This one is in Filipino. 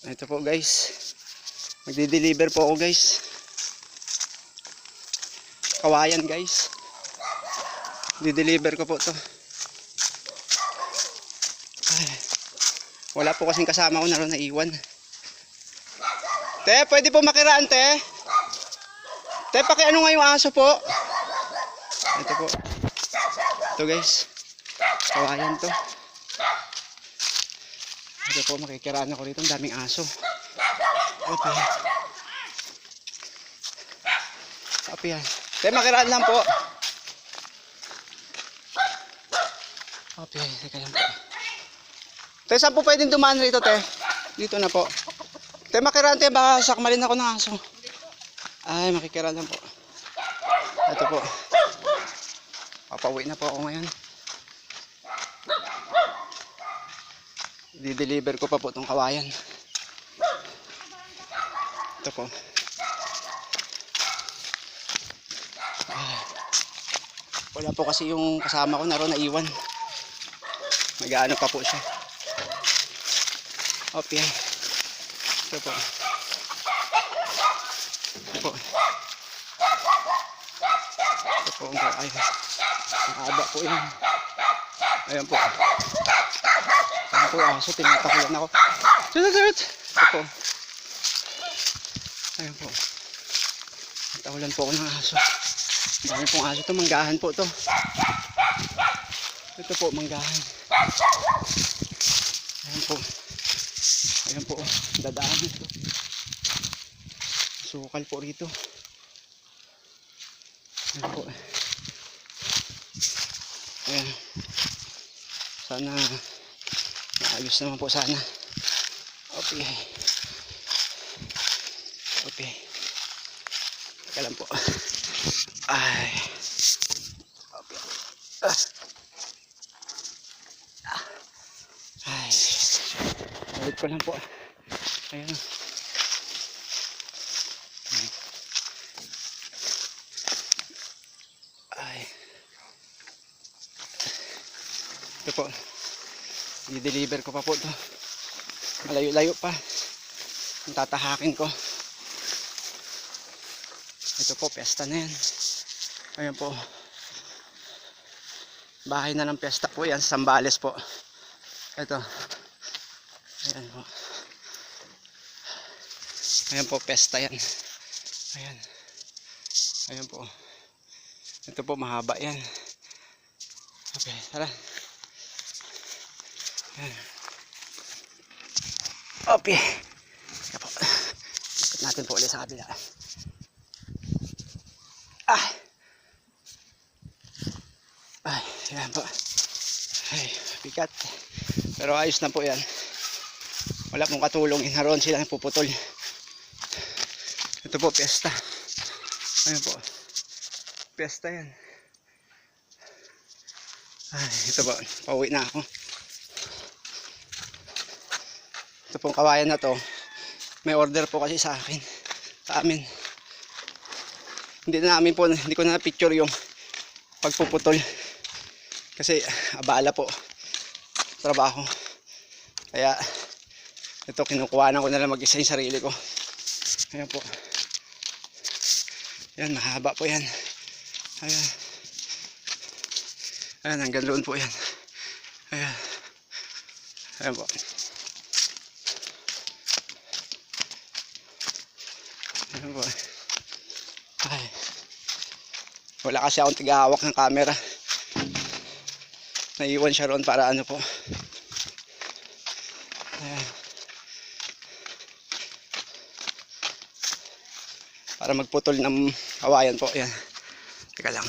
Ito po guys. Magdi-deliver po ako guys. Kawayan guys. Di-deliver ko po to. Ay, wala po kasing kasama ko na ron, naiwan. Te, pwede po makiraan te? Te, pakiano nga yung aso po? Ito po. Ito guys. Kawayan to. Ito po, makikiraan ako rito. Ang daming aso. Okay. Api yan. Te, makiraan lang po. Api yan. Teka lang po. Te, saan po pwedeng dumaan rito, te? Dito na po. Te, makiraan, te. Baka sakmalin ako ng aso. Ay, makikiraan lang po. Ito po. Papauwi na po ako ngayon. Di-deliver ko pa po itong kawayan. Ito po. Wala po kasi yung kasama ko naroon, naiwan. Mag-aano pa po siya. Okay. Ito po. Ito po. Ito po ang kawayan. Nakahaba po yun. Ayan po. Ayan po yung aso, tinatakulan ako. Ito po. Ayan po. Natakulan po ako ng aso. Dami pong aso ito, manggahan po ito. Ito po, manggahan. Ayan po. Ayan po, dadaan ito. Sukal po rito. Ayan po. Ayan. Sana maayos naman po sana. Okay. Okay. Teka lang po. Ay. Okay. Ay. Balik ko lang po. Ayan. Ay. Ito po. I-deliver ko pa po ito. Malayo-layo pa. Ang tatahakin ko. Ito po, piyesta na yan. Ayan po. Bahay na ng piyesta po yan. Sambales po. Ito. Ayan po. Ayan po, piyesta yan. Ayan. Ayan po. Ito po, mahaba yan. Okay, tara. Ayan. Okay. Ito po. Ikot natin po ulit sa kabila. Ah. Ay, yan po. Ay, bigat. Pero ayos na po yan. Wala pong katulong. Inaroon sila ng puputol. Ito po, piyesta. Ayan po. Piyesta yan. Ay, ito po. Pauwi na ako. Ito pong kawayan na to. May order po kasi sa akin. Sa amin. Hindi ko na picture yung pagpuputol kasi abala po trabaho, kaya ito kinukuhanan ko na lang mag-isa yung sarili ko. Ayan po, yan, mahaba po yan. Ayan, ayan, hanggang doon po yan. Ayan, ayan po. Ayan po. Ay, wala kasi akong tigahawak ng camera. Naiwan siya roon para ano po. Ayan. Para magputol ng kawayan po. Ayan. Teka lang.